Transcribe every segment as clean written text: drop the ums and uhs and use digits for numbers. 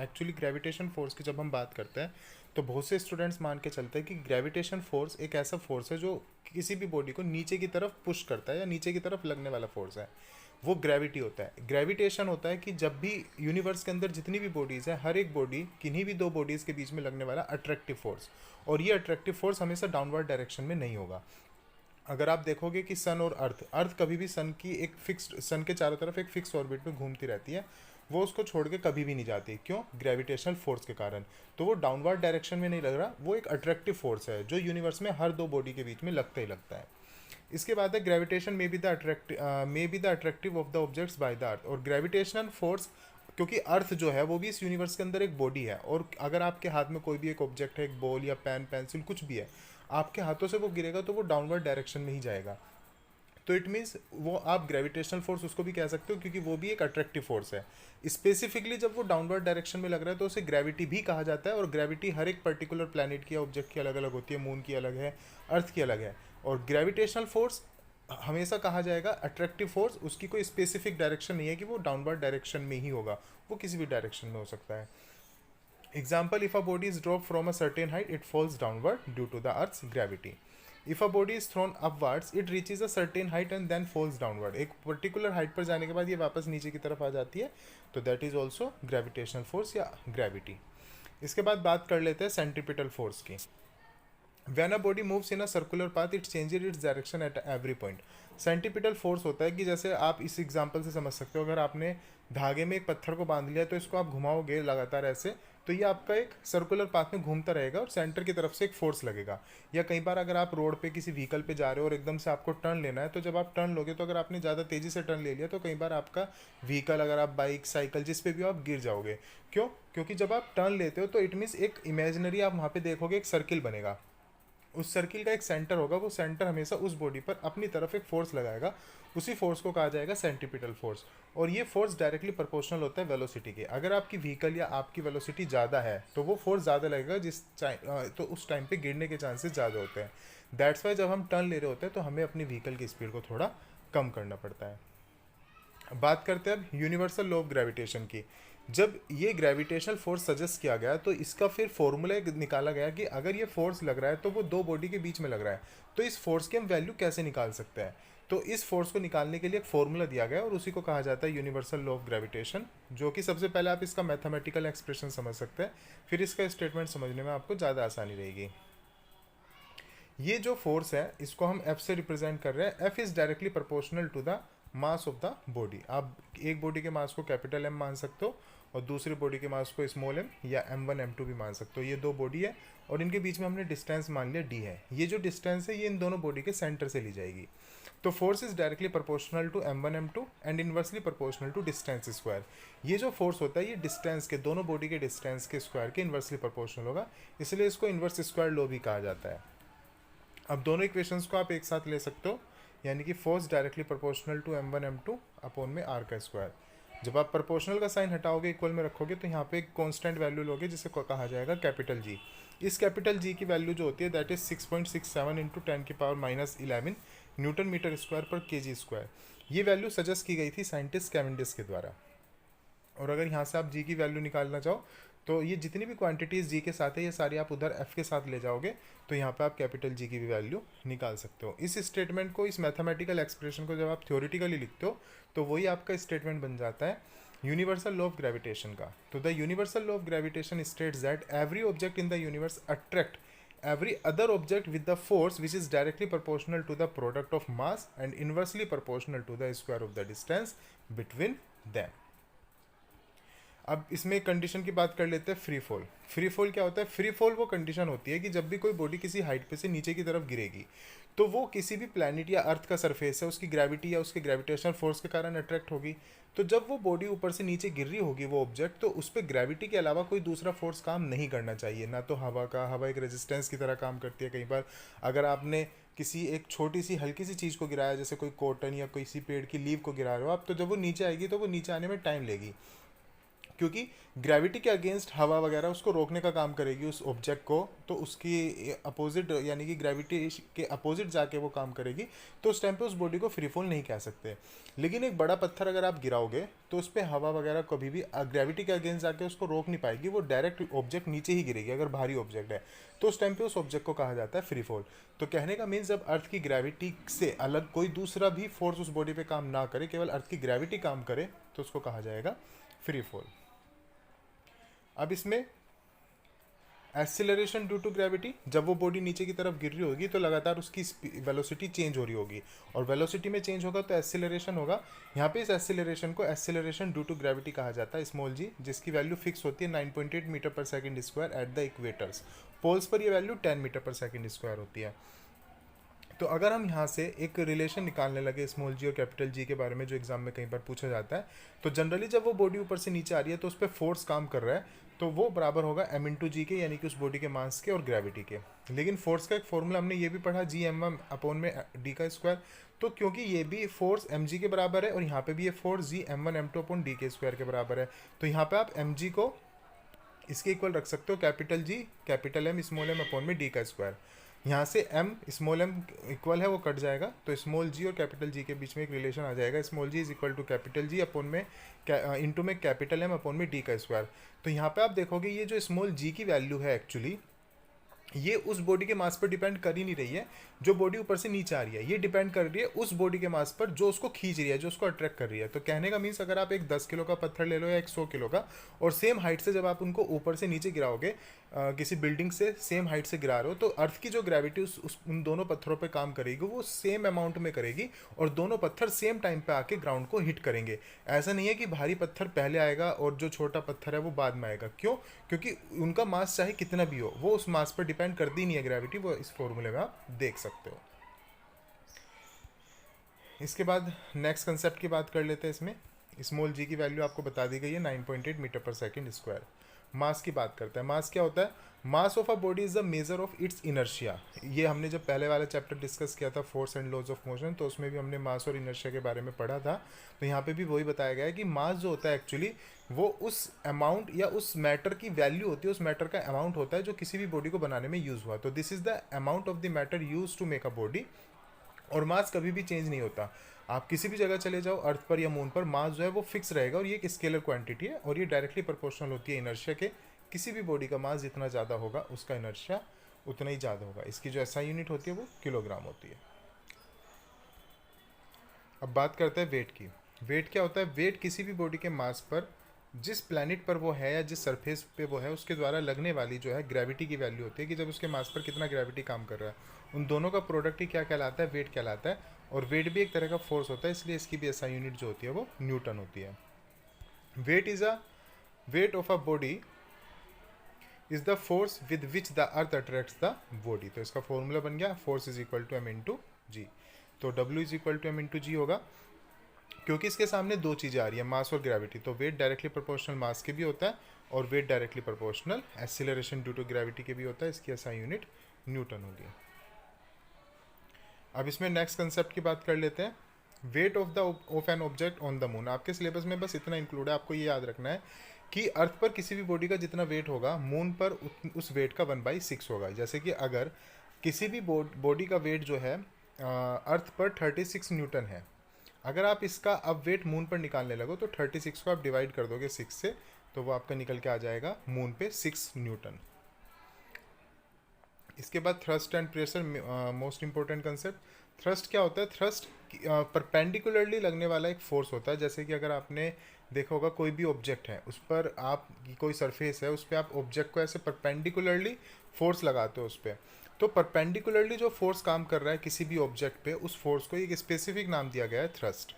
Actually gravitation force की जब हम बात करते हैं तो बहुत से स्टूडेंट्स मान के चलते हैं कि ग्रेविटेशन फोर्स एक ऐसा फोर्स है जो किसी भी बॉडी को नीचे की तरफ पुश करता है या नीचे की तरफ लगने वाला फोर्स है। वो ग्रेविटी होता है। ग्रेविटेशन होता है कि जब भी यूनिवर्स के अंदर जितनी भी बॉडीज़ है, हर एक बॉडी किन्हीं भी दो बॉडीज़ के बीच में लगने वाला अट्रैक्टिव फोर्स, और ये अट्रैक्टिव फोर्स हमेशा डाउनवर्ड डायरेक्शन में नहीं होगा। अगर आप देखोगे कि सन और अर्थ अर्थ कभी भी सन की एक फिक्स्ड, सन के चारों तरफ एक फिक्स ऑर्बिट में घूमती रहती है, वो उसको छोड़ के कभी भी नहीं जाती। क्यों? ग्रेविटेशनल फोर्स के कारण। तो वो डाउनवर्ड डायरेक्शन में नहीं लग रहा, वो एक अट्रैक्टिव फोर्स है जो यूनिवर्स में हर दो बॉडी के बीच में लगता ही लगता है। इसके बाद है gravitation may be the attractive of the objects by the earth. और ग्रेविटेशनल फोर्स, क्योंकि अर्थ जो है वो भी इस यूनिवर्स के अंदर एक बॉडी है, और अगर आपके हाथ में कोई भी एक ऑब्जेक्ट है, एक बॉल या पेन पेंसिल कुछ भी है, आपके हाथों से वो गिरेगा तो वो डाउनवर्ड डायरेक्शन में ही जाएगा। तो इट मीन्स वो आप ग्रेविटेशनल फोर्स उसको भी कह सकते हो, क्योंकि वो भी एक अट्रैक्टिव फोर्स है। स्पेसिफिकली जब वो डाउनवर्ड डायरेक्शन में लग रहा है तो उसे ग्रेविटी भी कहा जाता है। और ग्रेविटी हर एक पर्टिकुलर प्लैनेट की या ऑब्जेक्ट की अलग अलग होती है। मून की अलग है, अर्थ की अलग है। और ग्रेविटेशनल फोर्स हमेशा कहा जाएगा अट्रैक्टिव फोर्स। उसकी कोई स्पेसिफिक डायरेक्शन नहीं है कि वो डाउनवर्ड डायरेक्शन में ही होगा, वो किसी भी डायरेक्शन में हो सकता है। Example, if a body is dropped from a certain height, it falls downward due to the Earth's gravity. If a body is thrown upwards, it reaches a certain height and then falls downward. एक particular height पर जाने के बाद ये वापस नीचे की तरफ आ जाती है, तो that is also gravitational force या ग्रेविटी। इसके बाद बात कर लेते हैं सेंट्रीपिटल फोर्स की। When a body moves in a circular path, it changes its direction at every point. Centripetal force होता है कि जैसे आप इस एग्जांपल से समझ सकते हो, अगर आपने धागे में एक पत्थर को बांध लिया तो इसको आप घुमाओगे लगातार ऐसे, तो ये आपका एक सर्कुलर पाथ में घूमता रहेगा और सेंटर की तरफ से एक फोर्स लगेगा। या कई बार अगर आप रोड पे किसी व्हीकल पे जा रहे हो और एकदम से आपको टर्न लेना है, तो जब आप टर्न लोगे तो अगर आपने ज़्यादा तेज़ी से टर्न ले लिया तो कई बार आपका व्हीकल, अगर आप बाइक साइकिल जिस पे भी हो, आप गिर जाओगे। क्यों? क्योंकि जब आप टर्न लेते हो तो इट मीन्स एक इमेजिनरी आप वहाँ पे देखोगे एक सर्किल बनेगा, उस सर्किल का एक सेंटर होगा, वो सेंटर हमेशा उस बॉडी पर अपनी तरफ एक फोर्स लगाएगा। उसी फोर्स को कहा जाएगा सेंट्रीपिटल फोर्स। और ये फोर्स डायरेक्टली प्रोपोर्शनल होता है वेलोसिटी के। अगर आपकी व्हीकल या आपकी वेलोसिटी ज़्यादा है तो वो फोर्स ज़्यादा लगेगा, तो उस टाइम पे गिरने के चांसेस ज़्यादा होते हैं। दैट्स वाई जब हम टर्न ले रहे होते हैं तो हमें अपनी व्हीकल की स्पीड को थोड़ा कम करना पड़ता है। बात करते हैं अब यूनिवर्सल लॉ ऑफ ग्रेविटेशन की। जब ये ग्रेविटेशनल फोर्स सजेस्ट किया गया तो इसका फिर फॉर्मूला निकाला गया कि अगर ये फोर्स लग रहा है तो वो दो बॉडी के बीच में लग रहा है, तो इस फोर्स की हम वैल्यू कैसे निकाल सकते हैं। तो इस फोर्स को निकालने के लिए एक फॉर्मूला दिया गया और उसी को कहा जाता है यूनिवर्सल लॉ ऑफ ग्रेविटेशन, जो कि सबसे पहले आप इसका मैथमेटिकल एक्सप्रेशन समझ सकते हैं, फिर इसका स्टेटमेंट समझने में आपको ज़्यादा आसानी रहेगी। ये जो फोर्स है इसको हम एफ से रिप्रेजेंट कर रहे हैं। F is directly proportional to the mass of the body. आप एक बॉडी के मास को कैपिटल एम मान सकते हो और दूसरी बॉडी के मास को स्मॉल एम या M1 M2 भी मान सकते हो। ये दो बॉडी है और इनके बीच में हमने डिस्टेंस मान लिया d है। ये जो डिस्टेंस है ये इन दोनों बॉडी के सेंटर से ली जाएगी। तो force is directly proportional to M1 M2 and inversely proportional to distance square. ये जो फोर्स होता है ये डिस्टेंस के, दोनों बॉडी के डिस्टेंस के स्क्वायर के इनवर्सली प्रोपोर्शनल होगा, इसलिए इसको इनवर्स स्क्वायर लॉ भी कहा जाता है। अब दोनों इक्वेशंस को आप एक साथ ले सकते हो, यानी कि force directly proportional to M1 M2 upon में r का स्क्वायर। जब आप प्रोपोर्शनल का साइन हटाओगे, इक्वल में रखोगे, तो यहाँ पे एक कांस्टेंट वैल्यू लोगे जिसे कहा जाएगा कैपिटल जी। इस कैपिटल जी की वैल्यू जो होती है that is 6.67 into 10⁻11 newton metre square पर केजी स्क्वायर। ये वैल्यू सजेस्ट की गई थी साइंटिस्ट कैवेंडिश के द्वारा। और अगर यहाँ से आप जी की वैल्यू निकालना चाहो तो ये जितनी भी क्वांटिटीज़ जी के साथ है ये सारी आप उधर एफ के साथ ले जाओगे, तो यहाँ पे आप कैपिटल जी की भी वैल्यू निकाल सकते हो। इस स्टेटमेंट को, इस मैथमेटिकल एक्सप्रेशन को जब आप थ्योरेटिकली लिखते हो तो वही आपका स्टेटमेंट बन जाता है यूनिवर्सल लॉ ऑफ ग्रेविटेशन का। तो the universal law of gravitation states that every object in the universe attract every other object with the force which is directly proportional to the product of mass and inversely proportional to the square of the distance between them। अब इसमें एक condition की बात कर लेते हैं, free fall. Free fall क्या होता है? फ्री फॉल वो कंडीशन होती है कि जब भी कोई बॉडी किसी हाइट पे से नीचे की तरफ गिरेगी तो वो किसी भी प्लैनेट या अर्थ का सरफेस है उसकी ग्रेविटी या उसके ग्रेविटेशनल फोर्स के कारण अट्रैक्ट होगी। तो जब वो बॉडी ऊपर से नीचे गिर रही होगी वो ऑब्जेक्ट, तो उस पर ग्रेविटी के अलावा कोई दूसरा फोर्स काम नहीं करना चाहिए। ना तो हवा का, हवा एक रेजिस्टेंस की तरह काम करती है। कई बार अगर आपने किसी एक छोटी सी हल्की सी चीज़ को गिराया, जैसे कोई कॉटन या किसी पेड़ की लीव को गिरा रहे हो आप, तो जब वो नीचे आएगी तो वो नीचे आने में टाइम लेगी। क्योंकि ग्रेविटी के अगेंस्ट हवा वगैरह उसको रोकने का काम करेगी उस ऑब्जेक्ट को, तो उसकी अपोजिट यानी कि ग्रेविटी के अपोजिट जाके वो काम करेगी, तो उस टाइम पे उस बॉडी को फ्री फॉल नहीं कह सकते। लेकिन एक बड़ा पत्थर अगर आप गिराओगे तो उस पर हवा वगैरह कभी भी ग्रेविटी के अगेंस्ट जाके उसको रोक नहीं पाएगी, वो डायरेक्ट ऑब्जेक्ट नीचे ही गिरेगी अगर भारी ऑब्जेक्ट है, तो उस टाइम पे उस ऑब्जेक्ट को कहा जाता है फ्री फॉल। तो कहने का मीन्स जब अर्थ की ग्रेविटी से अलग कोई दूसरा भी फोर्स उस बॉडी पे काम ना करे, केवल अर्थ की ग्रेविटी काम करे, तो उसको कहा जाएगा फ्री फॉल। अब इसमें एक्सीलरेशन ड्यू टू ग्रेविटी, जब वो बॉडी नीचे की तरफ गिर रही होगी तो लगातार उसकी वेलोसिटी चेंज हो रही होगी, और वेलोसिटी में चेंज होगा तो एक्सीलरेशन होगा। यहाँ पे इस एक्सीलरेशन को एक्सीलरेशन ड्यू टू ग्रेविटी कहा जाता है, स्मॉल जी, जिसकी वैल्यू फिक्स होती है 9.8 मीटर पर second square at the equators. Poles पर ये वैल्यू 10 मीटर पर सेकंड स्क्वायर होती है। तो अगर हम यहाँ से एक रिलेशन निकालने लगे स्मॉल जी और कैपिटल जी के बारे में, जो एग्जाम में कई बार पूछा जाता है, तो जनरली जब वो बॉडी ऊपर से नीचे आ रही है तो उस पर फोर्स काम कर रहा है, तो वो बराबर होगा m इंटू जी के, यानी कि उस बॉडी के मास के और ग्रेविटी के। लेकिन फोर्स का एक फॉर्मूला हमने ये भी पढ़ा, जी एम एम अपॉन में डी का स्क्वायर। तो क्योंकि ये भी फोर्स एम जी के बराबर है और यहाँ पे भी ये force G M one M two upon D के स्क्वायर के बराबर है, तो यहाँ पे आप एम जी को इसके इक्वल रख सकते हो capital G capital M small M upon में डी का स्क्वायर। यहाँ से m स्मॉल m इक्वल है, वो कट जाएगा, तो स्मॉल g और कैपिटल g के बीच में एक रिलेशन आ जाएगा, small g is equal to capital g upon में इंटू में कैपिटल m अपॉन में d का स्क्वायर। तो यहाँ पे आप देखोगे ये जो स्मॉल g की वैल्यू है एक्चुअली ये उस बॉडी के मास पर डिपेंड कर ही नहीं रही है, जो बॉडी ऊपर से नीचे आ रही है ये डिपेंड कर रही है उस बॉडी के मास पर जो उसको खींच रही है, जो उसको अट्रैक्ट कर रही है। तो कहने का मीन्स अगर आप एक 10 किलो का पत्थर ले लो या एक 100 किलो का, और सेम हाइट से जब आप उनको ऊपर से नीचे गिराओगे, किसी बिल्डिंग से सेम हाइट से गिरा रहे हो, तो अर्थ की जो ग्रेविटी उन दोनों पत्थरों पे काम करेगी वो सेम अमाउंट में करेगी, और दोनों पत्थर सेम टाइम पे आके ग्राउंड को हिट करेंगे। ऐसा नहीं है कि भारी पत्थर पहले आएगा और जो छोटा पत्थर है वो बाद में आएगा। क्यों? क्योंकि उनका मास चाहे कितना भी हो, वो उस मास पर डिपेंड करती नहीं है ग्रेविटी, वो इस फॉर्मूले में आप देख सकते हो। इसके बाद नेक्स्ट कंसेप्ट की बात कर लेते हैं। इसमें स्मॉल जी की वैल्यू आपको बता दी गई है 9.8 मीटर पर सेकंड स्क्वायर। मास की बात करते हैं। मास क्या होता है? Mass of a body is the measure of its inertia. ये हमने जब पहले वाला चैप्टर डिस्कस किया था force and laws of motion, तो उसमें भी हमने मास और इनर्शिया के बारे में पढ़ा था। तो यहाँ पे भी वही बताया गया है कि मास जो होता है एक्चुअली वो उस अमाउंट या उस मैटर की वैल्यू होती है, उस मैटर का अमाउंट होता है जो किसी भी बॉडी को बनाने में यूज़ हुआ। तो this is the amount of the matter use to make a body. और मास कभी भी चेंज नहीं होता। आप किसी भी जगह चले जाओ अर्थ पर या मून पर, मास जो है वो फिक्स रहेगा, और ये एक स्केलर क्वांटिटी है, और ये डायरेक्टली प्रोपोर्शनल होती है इनर्शिया के। किसी भी बॉडी का मास जितना ज़्यादा होगा उसका इनर्शिया उतना ही ज़्यादा होगा। इसकी जो एसआई यूनिट होती है वो किलोग्राम होती है। अब बात करते हैं वेट की। वेट क्या होता है? वेट किसी भी बॉडी के मास पर, जिस प्लैनेट पर वो है या जिस सरफेस पे वो है, उसके द्वारा लगने वाली जो है ग्रेविटी की वैल्यू होती है, कि जब उसके मास पर कितना ग्रेविटी काम कर रहा है। उन दोनों का प्रोडक्ट ही क्या कहलाता है? वेट कहलाता है। और वेट भी एक तरह का फोर्स होता है, इसलिए इसकी भी एसआई यूनिट जो होती है वो न्यूटन होती है। Weight is a weight of a body is the force with which the earth attracts the body. तो इसका फॉर्मूला बन गया force is equal to M into G. तो W is equal to M into G होगा, क्योंकि इसके सामने दो चीज़ें आ रही है, मास और ग्रेविटी। तो वेट डायरेक्टली प्रोपोर्शनल मास के भी होता है, और weight directly proportional acceleration due to gravity के भी होता है। इसकी एसआई यूनिट न्यूटन होगी। अब इसमें नेक्स्ट कंसेप्ट की बात कर लेते हैं। Weight of an object on the moon. आपके सिलेबस में बस इतना इंक्लूड है, आपको ये याद रखना है कि अर्थ पर किसी भी बॉडी का जितना वेट होगा, मून पर उस वेट का 1/6 होगा। जैसे कि अगर किसी भी बॉडी का वेट जो है अर्थ पर 36 न्यूटन है, अगर आप इसका अब वेट मून पर निकालने लगो तो 36 को आप डिवाइड कर दोगे 6 से, तो वो आपका निकल के आ जाएगा मून पे 6 न्यूटन। इसके बाद thrust and pressure, most important concept. Thrust क्या होता है? थ्रस्ट परपेंडिकुलरली लगने वाला एक फोर्स होता है। जैसे कि अगर आपने देखा होगा कोई भी ऑब्जेक्ट है, उस पर आप कोई सरफेस है, उस पर आप ऑब्जेक्ट को ऐसे परपेंडिकुलरली फोर्स लगाते हो उस पर, तो परपेंडिकुलरली जो फोर्स काम कर रहा है किसी भी ऑब्जेक्ट पे, उस फोर्स को एक स्पेसिफिक नाम दिया गया है थ्रस्ट।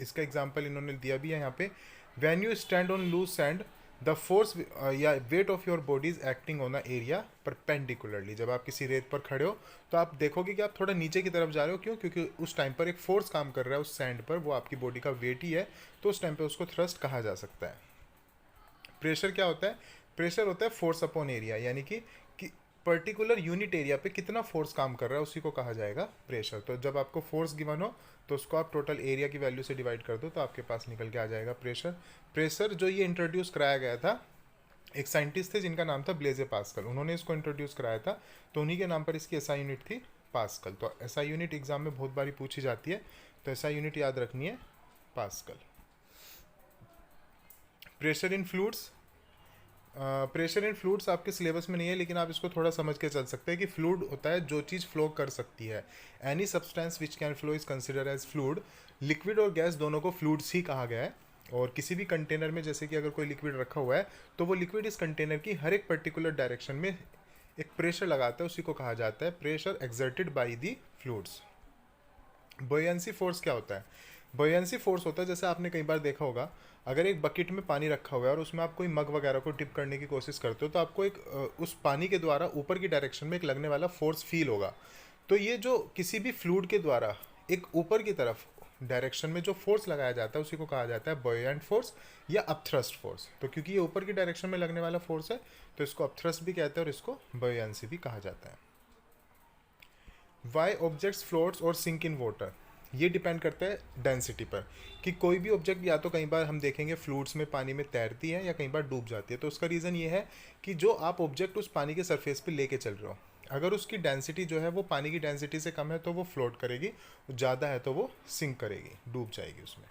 इसका एग्जांपल इन्होंने दिया भी है यहाँ पे। When you stand on loose sand the force या weight of your body is acting on a area perpendicularly. जब आप किसी रेत पर खड़े हो तो आप देखोगे कि आप थोड़ा नीचे की तरफ जा रहे हो। क्यों? क्योंकि उस टाइम पर एक फोर्स काम कर रहा है उस सैंड पर, वो आपकी बॉडी का वेट ही है, तो उस टाइम पर उसको थ्रस्ट कहा जा सकता है। प्रेशर क्या होता है? प्रेशर होता है फोर्स अपॉन एरिया, यानी कि पर्टिकुलर यूनिट एरिया पे कितना फोर्स काम कर रहा है उसी को कहा जाएगा प्रेशर। तो जब आपको फोर्स गिवन हो तो उसको आप टोटल एरिया की वैल्यू से डिवाइड कर दो तो आपके पास निकल के आ जाएगा प्रेशर। प्रेशर जो ये इंट्रोड्यूस कराया गया था, एक साइंटिस्ट थे जिनका नाम था ब्लेजे पास्कल, उन्होंने इसको इंट्रोड्यूस कराया था, तो उन्हीं के नाम पर इसकी एसआई यूनिट थी पास्कल। तो एसआई यूनिट एग्जाम में बहुत बारी पूछी जाती है, तो एसआई यूनिट याद रखनी है pascal. Pressure in fluids, pressure in fluids आपके सिलेबस में नहीं है, लेकिन आप इसको थोड़ा समझ के चल सकते हैं कि फ्लूइड होता है जो चीज़ फ्लो कर सकती है। Any substance which can flow is consider as fluid. Liquid और गैस दोनों को फ्लूइड्स ही कहा गया है। और किसी भी कंटेनर में जैसे कि अगर कोई लिक्विड रखा हुआ है तो वो लिक्विड इस कंटेनर की हर एक पर्टिकुलर डायरेक्शन में एक प्रेशर लगाता है, उसी को कहा जाता है pressure exerted by the fluids. Buoyancy force क्या होता है? बॉयंसी फोर्स होता है, जैसे आपने कई बार देखा होगा, अगर एक बकेट में पानी रखा हुआ है और उसमें आप कोई मग वगैरह को टिप करने की कोशिश करते हो तो आपको एक उस पानी के द्वारा ऊपर की डायरेक्शन में एक लगने वाला फोर्स फील होगा। तो ये जो किसी भी फ्लूइड के द्वारा एक ऊपर की तरफ डायरेक्शन में जो फोर्स लगाया जाता है उसी को कहा जाता है बॉयंट फोर्स या अपथ्रस्ट फोर्स। तो क्योंकि ये ऊपर की डायरेक्शन में लगने वाला फोर्स है तो इसको अपथ्रस्ट भी कहते हैं और इसको बॉयंसी भी कहा जाता है। वाई ऑब्जेक्ट्स फ्लोट्स और सिंक इन वाटर, ये डिपेंड करता है डेंसिटी पर, कि कोई भी ऑब्जेक्ट या तो कई बार हम देखेंगे फ्लूइड्स में पानी में तैरती है या कई बार डूब जाती है। तो उसका रीज़न ये है कि जो आप ऑब्जेक्ट उस पानी के सरफेस पे लेके चल रहे हो, अगर उसकी डेंसिटी जो है वो पानी की डेंसिटी से कम है तो वो फ्लोट करेगी, ज़्यादा है तो वो सिंक करेगी, डूब जाएगी उसमें।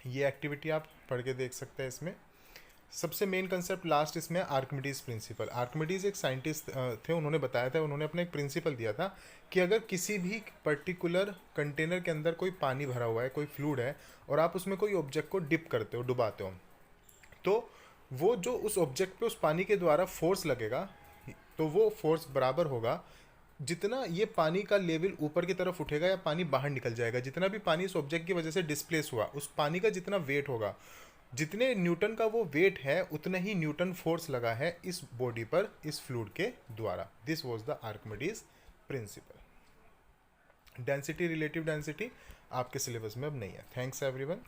ये एक्टिविटी आप पढ़ के देख सकते हैं। इसमें सबसे मेन कंसेप्ट लास्ट इसमें आर्किमिडीज प्रिंसिपल। आर्किमिडीज एक साइंटिस्ट थे, उन्होंने बताया था, उन्होंने अपना एक प्रिंसिपल दिया था कि अगर किसी भी पर्टिकुलर कंटेनर के अंदर कोई पानी भरा हुआ है, कोई फ्लूइड है, और आप उसमें कोई ऑब्जेक्ट को डिप करते हो, डुबाते हो, तो वो जो उस ऑब्जेक्ट पे उस पानी के द्वारा फोर्स लगेगा तो वो फोर्स बराबर होगा जितना ये पानी का लेवल ऊपर की तरफ उठेगा या पानी बाहर निकल जाएगा। जितना भी पानी इस ऑब्जेक्ट की वजह से डिस्प्लेस हुआ, उस पानी का जितना वेट होगा, जितने न्यूटन का वो वेट है उतना ही न्यूटन फोर्स लगा है इस बॉडी पर इस फ्लूइड के द्वारा। This was the Archimedes principal. Density, relative density आपके सिलेबस में अब नहीं है। Thanks everyone.